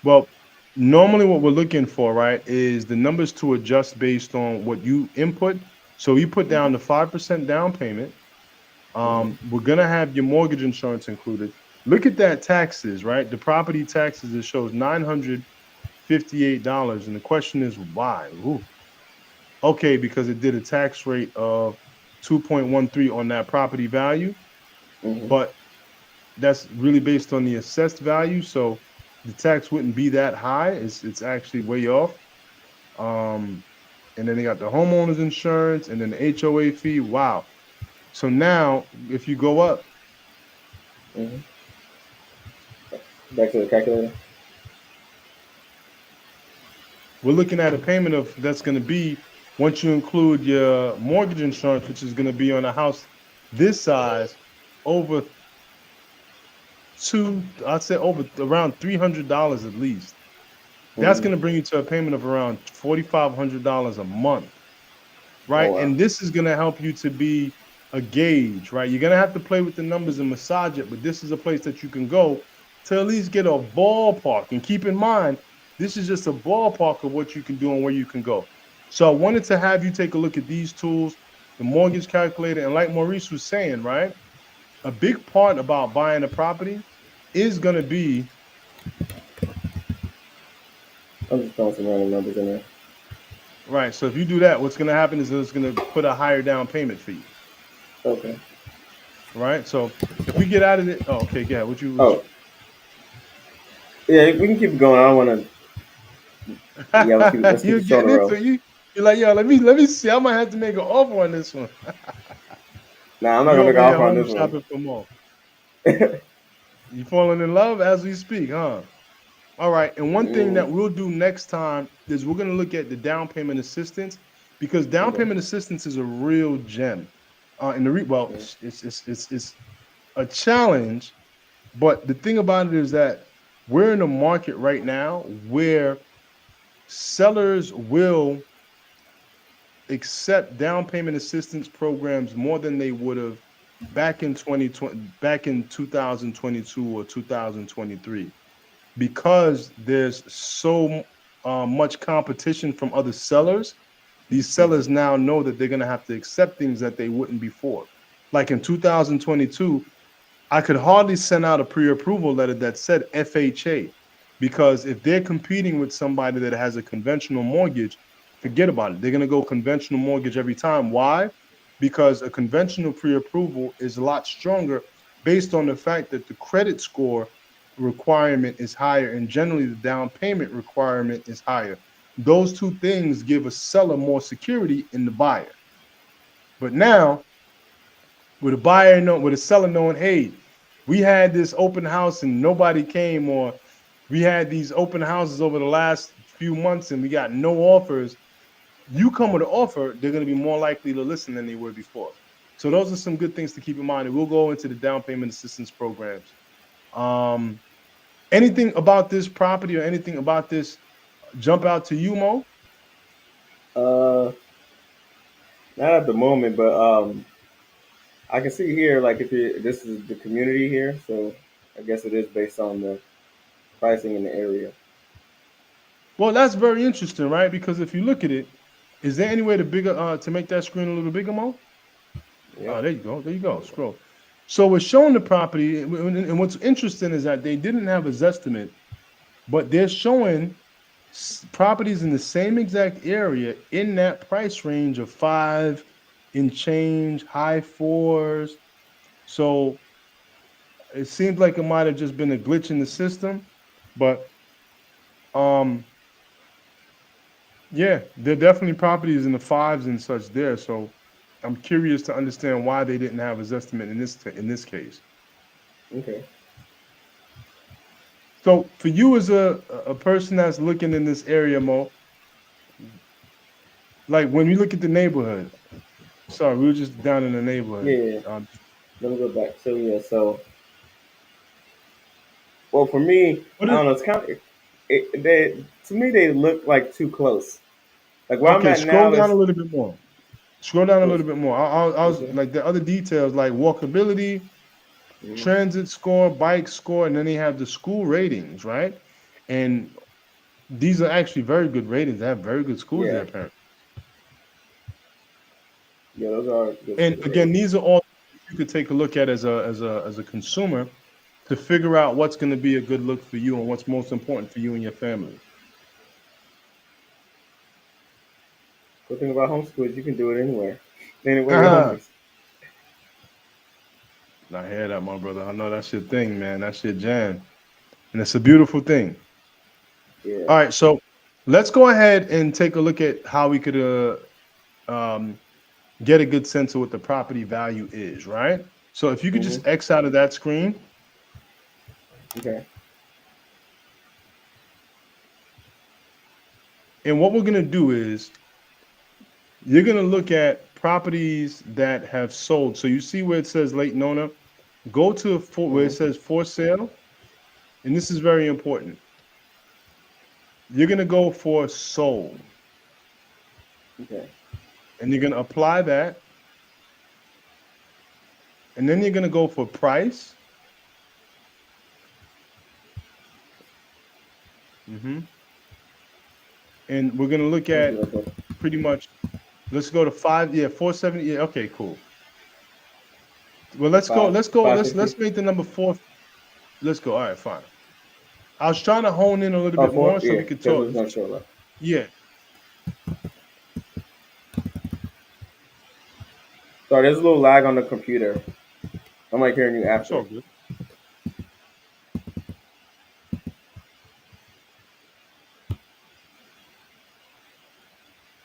S2: Well, normally what we're looking for, right, is the numbers to adjust based on what you input. So you put down the 5% down payment. We're gonna have your mortgage insurance included. Look at that taxes, right? The property taxes, it shows $958, and the question is why? Ooh. Okay, because it did a tax rate of 2.13 on that property value,
S1: Mm-hmm.
S2: but that's really based on the assessed value. So the tax wouldn't be that high. It's actually way off. Um, and then they got the homeowners insurance and then the HOA fee. Wow. So now if you go up,
S1: Mm-hmm. Back to the calculator.
S2: we're looking at a payment of that's going to be once you include your mortgage insurance, which is going to be on a house this size, over I'd say over around $300 at least. That's
S1: Mm-hmm.
S2: going to bring you to a payment of around $4,500 a month,
S1: Oh
S2: right?
S1: wow.
S2: And this is going to help you to be a gauge, right? You're going to have to play with the numbers and massage it, but this is a place that you can go to at least get a ballpark. And keep in mind, this is just a ballpark of what you can do and where you can go. So I wanted to have you take a look at these tools, the mortgage calculator, and like Maurice was saying, right? A big part about buying a property is going to be
S1: I'm just throwing some random numbers in there.
S2: right. So if you do that, what's going to happen is it's going to put a higher down payment for you,
S1: Okay.
S2: right? So if we get out of it, oh, okay, yeah. What you
S1: Oh yeah, we can keep it going. I don't want to. Yeah, let's keep
S2: you're
S1: it short
S2: getting
S1: in a
S2: into
S1: row.
S2: it. You're like, yo, let me see. I might have to make an offer on this one.
S1: Nah, I'm not
S2: You
S1: gonna make
S2: over
S1: an
S2: here
S1: offer on
S2: home
S1: this one.
S2: shopping for more. You falling in love as we speak, huh? All right. And one thing that
S1: Mm,
S2: we'll do next time is we're going to look at the down payment assistance because down
S1: okay.
S2: payment assistance is a real gem. In the well,
S1: Okay.
S2: it's a challenge, but the thing about it is that we're in a market right now where sellers will accept down payment assistance programs more than they would have back in 2022 or 2023 because there's so much competition from other sellers. These sellers
S1: Mm-hmm.
S2: now know that they're going to have to accept things that they wouldn't before. Like in 2022, I could hardly send out a pre-approval letter that said FHA because if they're competing with somebody that has a conventional mortgage, forget about it. They're going to go conventional mortgage every time. Why? Because a conventional pre-approval is a lot stronger based on the fact that the credit score requirement is higher and generally the down payment requirement is higher. Those two things give a seller more security in the buyer. But now with a seller knowing, hey, we had this open house and nobody came, or we had these open houses over the last few months and we got no offers. You come with an offer, they're going to be more likely to listen than they were before. So those are some good things to keep in mind. And we'll go into the down payment assistance programs. Um, anything about this property or anything about this jump out to you, Mo?
S1: Uh, not at the moment, but I can see here like if this is the community here, so I guess it is based on the pricing in the area.
S2: Well, that's very interesting, right? Because if you look at it, is there any way to make that screen a little bigger, Mo?
S1: Yep.
S2: Oh, there you go. There you go. Scroll. So it's showing the property, and what's interesting is that they didn't have a Zestimate, but they're showing properties in the same exact area in that price range of five in change, high fours. So it seems like it might have just been a glitch in the system, but um, yeah, there are definitely properties in the fives and such there. So I'm curious to understand why they didn't have a Zestimate in this case.
S1: Okay.
S2: So for you as a person that's looking in this area, Mo, like when you look at the neighborhood, sorry, we were just down in the
S1: Yeah,
S2: neighborhood.
S1: yeah, yeah. Let me go back. So yeah, so well for me,
S2: What
S1: I
S2: is
S1: don't know. It's kind of they to me they look like too close. Like where I'm
S2: okay?
S1: at
S2: Scroll
S1: now
S2: down a
S1: is
S2: little bit more. Scroll down a
S1: what's
S2: little bit more. I was
S1: okay.
S2: like the other details like walkability,
S1: Mhm.
S2: transit score, bike score, and then they have the school ratings, right? And these are actually very good ratings. They have very good schools there,
S1: Yeah,
S2: apparently.
S1: yeah, those are good
S2: And
S1: school
S2: again,
S1: ratings.
S2: these are all you could take a look at as a consumer to figure out what's going to be a good look for you and what's most important for you and your family.
S1: Good thing about homeschool is you can do it anywhere, anywhere your home
S2: I
S1: is.
S2: hear that, my brother. I know that's your thing, man. That's your jam, and it's a beautiful thing.
S1: Yeah.
S2: All right, so let's go ahead and take a look at how we could um, get a good sense of what the property value is, right? So if you could
S1: Mhm.
S2: just X out of that screen,
S1: Okay.
S2: and what we're gonna do is you're gonna look at properties that have sold. So you see where it says late Nona, go to where it
S1: Mhm.
S2: says for sale, and this is very important. You're gonna go for sold,
S1: Okay.
S2: and you're gonna apply that, and then you're gonna go for price. hmm And we're gonna look
S1: Let me see
S2: at
S1: real quick.
S2: pretty much. Let's go to five. Yeah, 470. Yeah, okay, cool. Well,
S1: The
S2: let's go. Let's go.
S1: five
S2: Let's
S1: sixty.
S2: make the number four. Let's go. All right, fine. I was trying to hone in a little
S1: Oh,
S2: bit
S1: four.
S2: more so
S1: Yeah,
S2: we could
S1: because
S2: talk.
S1: it's not sure. Left.
S2: Yeah,
S1: Sorry, there's a little lag on the computer. I'm like hearing you
S2: it's all
S1: after.
S2: good.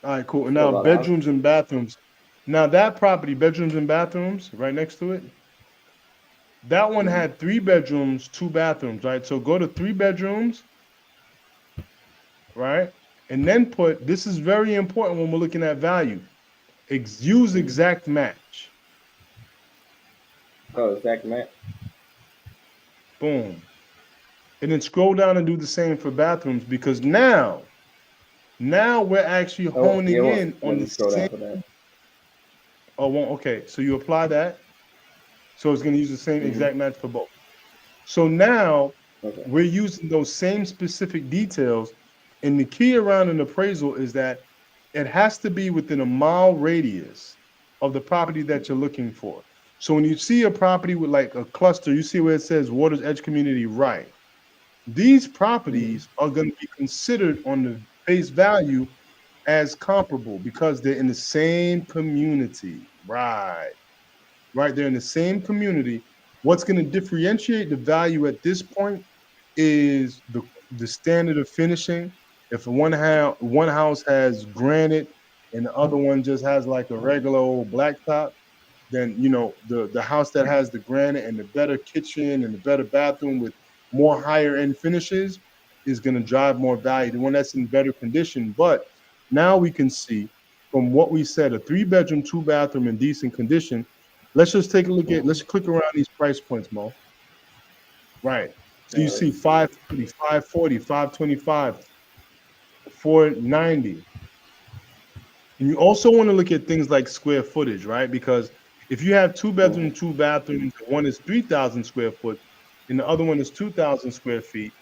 S2: All right, cool. And
S1: Still
S2: now
S1: a lot of houses.
S2: bedrooms and bathrooms. Now that property, bedrooms and bathrooms, right next to it, that one
S1: Mhm.
S2: had 3 bedrooms, 2 bathrooms, right? So go to 3 bedrooms, right? And then put, this is very important when we're looking at value. Use
S1: Mhm.
S2: exact match.
S1: Oh, exact Matt.
S2: Boom. And then scroll down and do the same for bathrooms because now we're actually
S1: Oh, yeah.
S2: honing
S1: It won't
S2: in on
S1: let me
S2: the
S1: scroll down
S2: same.
S1: for that.
S2: Oh, well, okay. So you apply that. So it's going to use the same
S1: Mhm.
S2: exact match for both. So now
S1: Okay.
S2: we're using those same specific details. And the key around an appraisal is that it has to be within a mile radius of the property that you're looking for. So when you see a property with like a cluster, you see where it says Waters Edge Community, right? These
S1: Mhm.
S2: properties are going to be considered on the face value as comparable because they're in the same community. Right. Right. They're in the same community. What's going to differentiate the value at this point is the standard of finishing. If one house has granite and the other one just has like a regular old blacktop, then the house that has the granite and the better kitchen and the better bathroom with more higher end finishes is going to drive more value. The one that's in better condition. But now we can see from what we said, a 3 bedroom, 2 bathroom in decent condition. Let's just take a look at, let's
S1: Mhm.
S2: click around these price points, Mo. Right. So you see
S1: Let's see.
S2: 540, 540, 525, 490. And you also want to look at things like square footage, right? Because if you have 2 bedroom,
S1: Mhm.
S2: 2 bathrooms, one is 3,000 square foot and the other one is 2,000 square feet,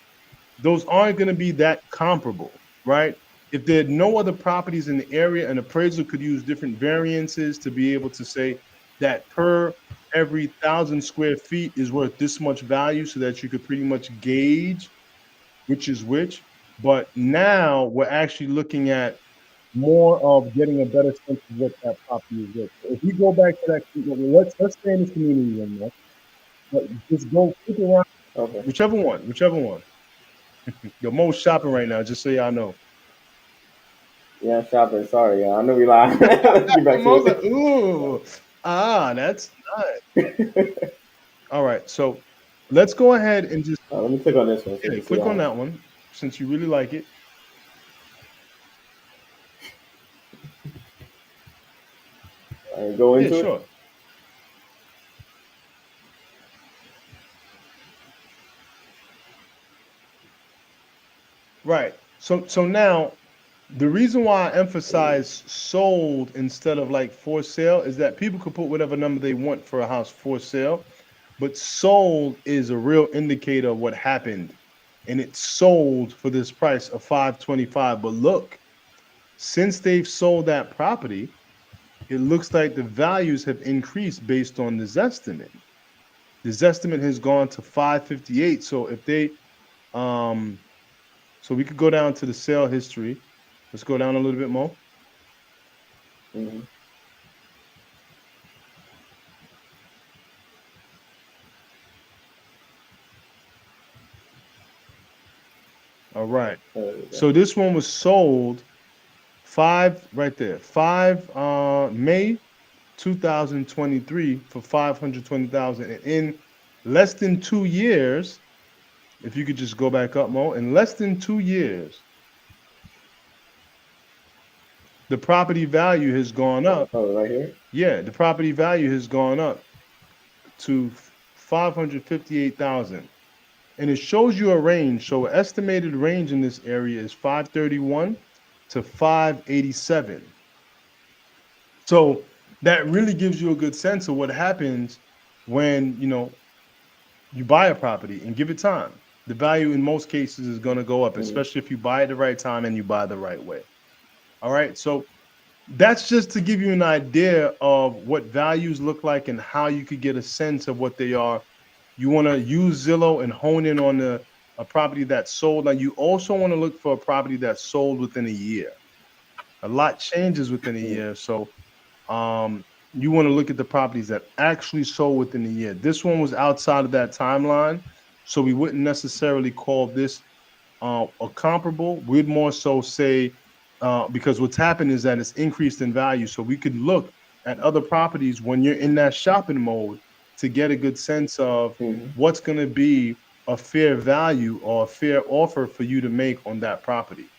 S2: those aren't going to be that comparable, right? If there are no other properties in the area, an appraiser could use different variances to be able to say that per every 1,000 square feet is worth this much value so that you could pretty much gauge which is which. But now we're actually looking at more of getting a better sense of what that property is worth. So if we go back to that, let's stay in this community one more. But just go click around,
S1: Okay.
S2: whichever one. You're most shopping right now, just so y'all know.
S1: Yeah, I'm shopping. Sorry, y'all. I know we live. Let's get back to
S2: Mo's like, ooh, that's nice. All right, so let's go ahead and just
S1: Let me click on this one so we
S2: yeah,
S1: can see
S2: click
S1: what
S2: on
S1: happens.
S2: that one since you really like it.
S1: Go
S2: Yeah,
S1: into it.
S2: sure. Right. So now the reason why I emphasize sold instead of like for sale is that people could put whatever number they want for a house for sale, but sold is a real indicator of what happened. And it's sold for this price of 525. But look, since they've sold that property, it looks like the values have increased based on this estimate. This estimate has gone to 558. So if they so we could go down to the sale history. Let's go down a little bit more.
S1: Mm-hmm.
S2: All right.
S1: There we go.
S2: So this one was sold right there, 5 May 2023 for 520,000. And in less than 2 years, if you could just go back up, Mo, in less than 2 years, the property value has gone up.
S1: Oh, right here.
S2: Yeah, the property value has gone up to 558,000. And it shows you a range. So estimated range in this area is 531 to 587. So that really gives you a good sense of what happens when you buy a property and give it time. The value in most cases is going to go up,
S1: Mm-hmm.
S2: especially if you buy at the right time and you buy the right way. All right. So that's just to give you an idea of what values look like and how you could get a sense of what they are. You want to use Zillow and hone in on a property that's sold. Now, you also want to look for a property that's sold within a year. A lot changes within a year. So um, you want to look at the properties that actually sold within a year. This one was outside of that timeline. So we wouldn't necessarily call this a comparable. We'd more so say, because what's happened is that it's increased in value. So we could look at other properties when you're in that shopping mode to get a good sense of
S1: Mm-hmm.
S2: what's going to be a fair value or a fair offer for you to make on that property,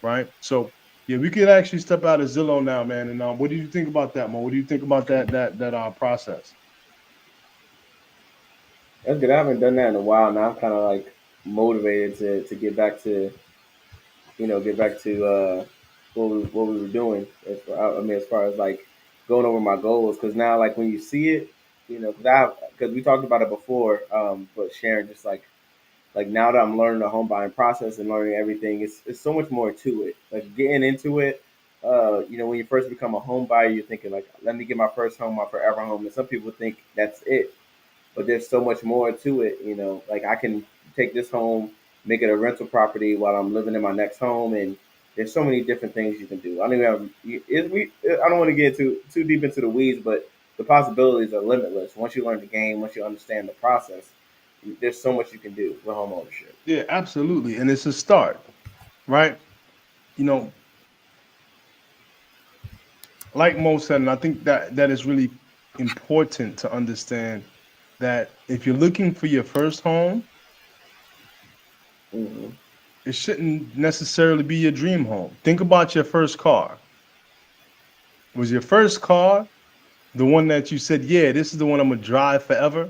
S2: right? So yeah, we could actually step out of Zillow now, man. And what do you think about that, Mo? What do you think about that process?
S1: That's good. I haven't done that in a while now. I'm kind of like motivated to get back to get back to what we were doing. I mean, as far as like going over my goals, because now like when you see it, because we talked about it before, but sharing just like now that I'm learning the home buying process and learning everything, it's so much more to it. Like getting into it, when you first become a home buyer, you're thinking like, let me get my first home, my forever home, and some people think that's it, but there's so much more to it. Like I can take this home, make it a rental property while I'm living in my next home, and there's so many different things you can do. I don't even have. I don't want to get too deep into the weeds, but the possibilities are limitless. Once you learn the game, once you understand the process, there's so much you can do with home ownership.
S2: Yeah, absolutely. And it's a start, right? You know, like Mo said, and I think that is really important to understand that if you're looking for your first home,
S1: Mm-hmm.
S2: it shouldn't necessarily be your dream home. Think about your first car. Was your first car the one that you said, yeah, this is the one I'm gonna drive forever?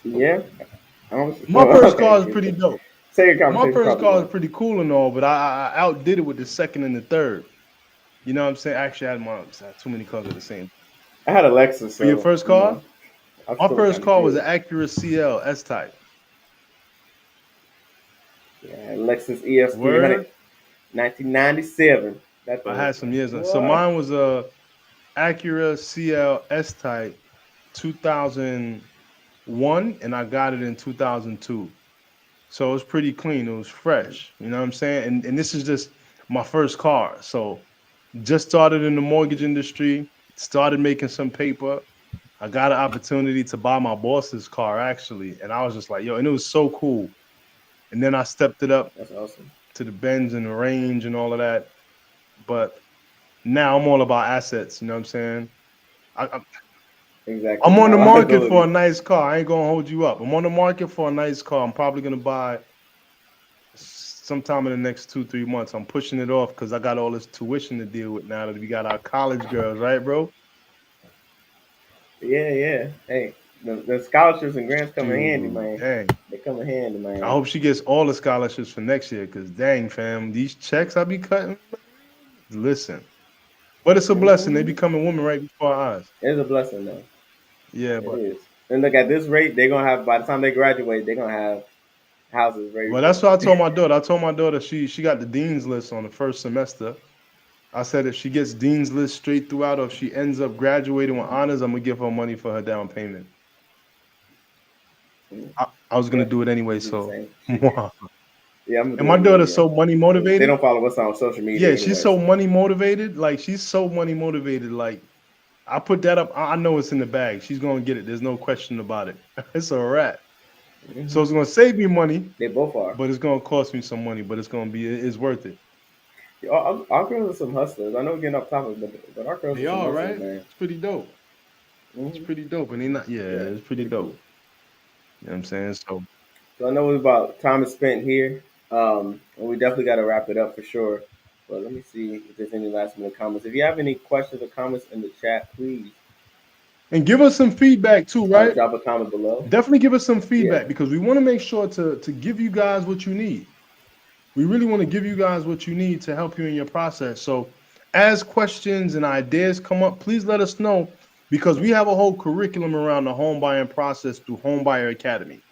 S1: Yeah.
S2: My first
S1: Okay.
S2: car is pretty dope.
S1: Second
S2: My
S1: conversation
S2: first
S1: probably
S2: car is
S1: more.
S2: pretty cool and all, but I outdid it with the second and the third. You know what I'm saying? Actually, I had too many cars at the same.
S1: I had a Lexus,
S2: For your
S1: so
S2: first car?
S1: I'm
S2: My
S1: still
S2: first
S1: kind of
S2: car was an
S1: curious.
S2: Acura CL S Type.
S1: Yeah, Lexus ES 300,
S2: Word.
S1: 1997. That
S2: I
S1: thing was
S2: had some years on. So
S1: what?
S2: mine was a Acura CL S Type 2001, and I got it in 2002. So it was pretty clean. It was fresh. You know what I'm saying? And this is just my first car. So just started in the mortgage industry, started making some paper. I got an opportunity to buy my boss's car actually, and I was just like, yo, and it was so cool. And then I stepped it up
S1: That's awesome.
S2: to the Benz and the range and all of that. But now I'm all about assets. You know what I'm saying? I,
S1: Exactly.
S2: I'm
S1: You
S2: on the
S1: have
S2: market for a
S1: liability.
S2: nice car. I ain't gonna hold you up. I'm on the market for a nice car. I'm probably gonna buy sometime in the next 2-3 months. I'm pushing it off because I got all this tuition to deal with now that we got our college girls, right, bro?
S1: Yeah, yeah. Hey, the scholarships and grants come in handy,
S2: Dude,
S1: man.
S2: dang.
S1: They come in handy,
S2: I
S1: man.
S2: hope she gets all the scholarships for next year because dang, fam, these checks I be cutting. Listen, but it's a blessing. They
S1: Hmm.
S2: become a woman right before our eyes.
S1: It's a blessing, though.
S2: Yeah,
S1: It
S2: but
S1: is. And look, at this rate, they're gonna have by the time they graduate, they're gonna have houses ready
S2: well,
S1: for
S2: that's what I
S1: them.
S2: told my daughter. I told my daughter she got the dean's list on the first semester. I said if she gets dean's list straight throughout, or if she ends up graduating with honors, I'm gonna give her money for her down payment.
S1: Mm.
S2: I was gonna
S1: Yeah,
S2: do it
S1: I'm
S2: anyway,
S1: gonna do the
S2: so
S1: same.
S2: and
S1: Yeah, I'm gonna do
S2: my
S1: it anyway.
S2: daughter's
S1: Yeah,
S2: so money
S1: because they
S2: motivated.
S1: don't follow what's on social
S2: Yeah,
S1: media
S2: she's
S1: anyway.
S2: so
S1: So
S2: money motivated. Like she's so money motivated. Like I put that up. I know it's in the bag. She's gonna get it. There's no question about it. It's a wrap. So
S1: hmm,
S2: it's gonna save me money,
S1: they both are.
S2: but it's gonna cost me some money. But it's worth it.
S1: Yeah, our girls are some hustlers. I know we're getting off topic, but our girls
S2: They
S1: are some
S2: are
S1: hustlers,
S2: right.
S1: man.
S2: It's pretty dope. It's
S1: Hmm.
S2: pretty dope, and they not. Yeah,
S1: Yeah,
S2: it's pretty
S1: pretty
S2: dope.
S1: cool.
S2: You know what I'm saying? So
S1: So I know it's about time is spent here, and we definitely got to wrap it up for sure. But let me see if there's any last minute comments. If you have any questions or comments in the chat, please
S2: and give us some feedback too, right?
S1: drop a comment below.
S2: Definitely give us some
S1: Yeah.
S2: feedback because we want to make sure to give you guys what you need. We really want to give you guys what you need to help you in your process. So, as questions and ideas come up, please let us know because we have a whole curriculum around the home buying process through Homebuyer Academy.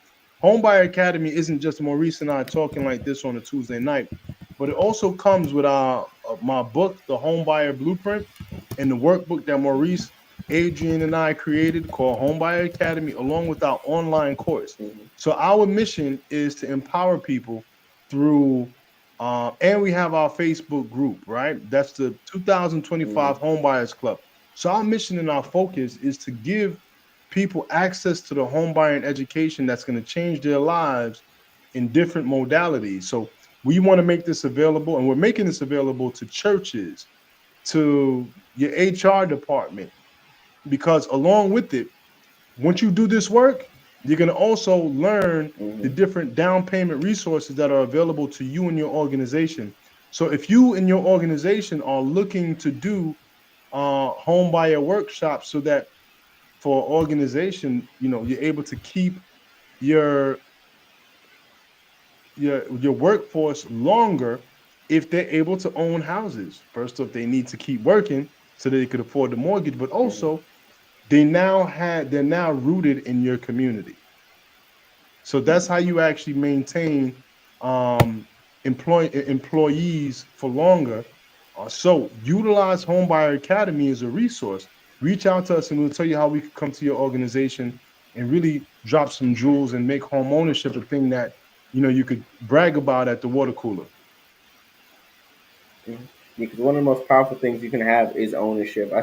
S2: Homebuyer Academy isn't just Maurice and I talking like this on a Tuesday night, but it also comes with our my book, The Homebuyer Blueprint, and the workbook that Maurice, Adrian, and I created called Homebuyer Academy, along with our online course.
S1: Hmm.
S2: So our mission is to empower people through and we have our Facebook group, right? That's the
S1: Hmm.
S2: 2025 Home Buyers Club. So our mission and our focus is to give people access to the home buying education that's going to change their lives in different modalities. So we want to make this available, and we're making this available to churches, to your HR department, because along with it, once you do this work, you're going to also learn the
S1: Hmm.
S2: different down payment resources that are available to you and your organization. So if you and your organization are looking to do home buyer workshops so that for organization, you're able to keep your your workforce longer if they're able to own houses. First off, they need to keep working so they could afford the mortgage, but
S1: Hmm.
S2: also they're now rooted in your community. So that's how you actually maintain employees for longer. So utilize Homebuyer Academy as a resource. Reach out to us and we'll tell you how we can come to your organization and really drop some jewels and make home ownership a thing that you could brag about at the water cooler.
S1: Hmm. Because one of the most powerful things you can have is ownership.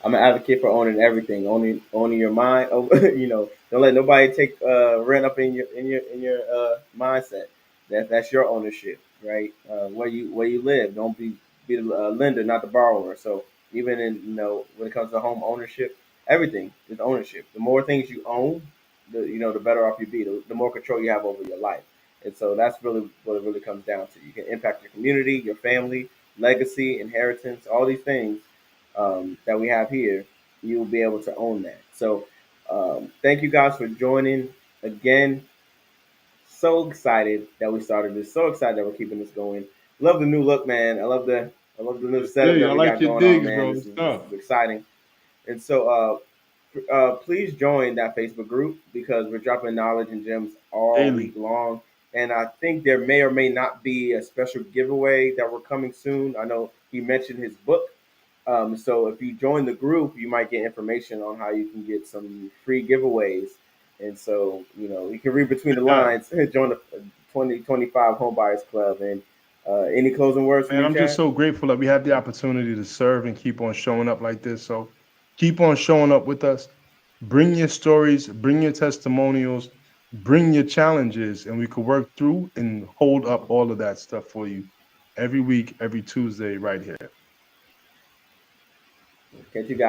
S1: I'm an advocate for owning everything, owning your mind. Don't let nobody take rent up in your mindset. That's your ownership, right? Where you live. Don't be the lender, not the borrower. So even in when it comes to home ownership, everything is ownership. The more things you own, the better off you be. The more control you have over your life. And so that's really what it really comes down to. You can impact your community, your family, legacy, inheritance, all these things that we have here. You'll be able to own that. So thank you guys for joining again. So excited that we started this. So excited that we're keeping this going. Love the new look, man. I love the new
S2: Yes,
S1: setup
S2: sir.
S1: that
S2: I
S1: we
S2: like
S1: got
S2: your
S1: going on,
S2: digs,
S1: man.
S2: bro.
S1: This
S2: Good
S1: is this
S2: stuff.
S1: is exciting. And so please join that Facebook group because we're dropping knowledge and gems all
S2: Daily.
S1: week long. And I think there may or may not be a special giveaway that we're coming soon. I know he mentioned his book. So if you join the group, you might get information on how you can get some free giveaways. And so, you can read between the
S2: Yeah.
S1: lines, join the 2025 Home Buyers Club. And any closing words from
S2: Man,
S1: you,
S2: I'm just
S1: Chad?
S2: so grateful that we have the opportunity to serve and keep on showing up like this. So keep on showing up with us. Bring your stories, bring your testimonials, bring your challenges, and we could work through and hold up all of that stuff for you every week, every Tuesday, right here.
S1: Catch you guys.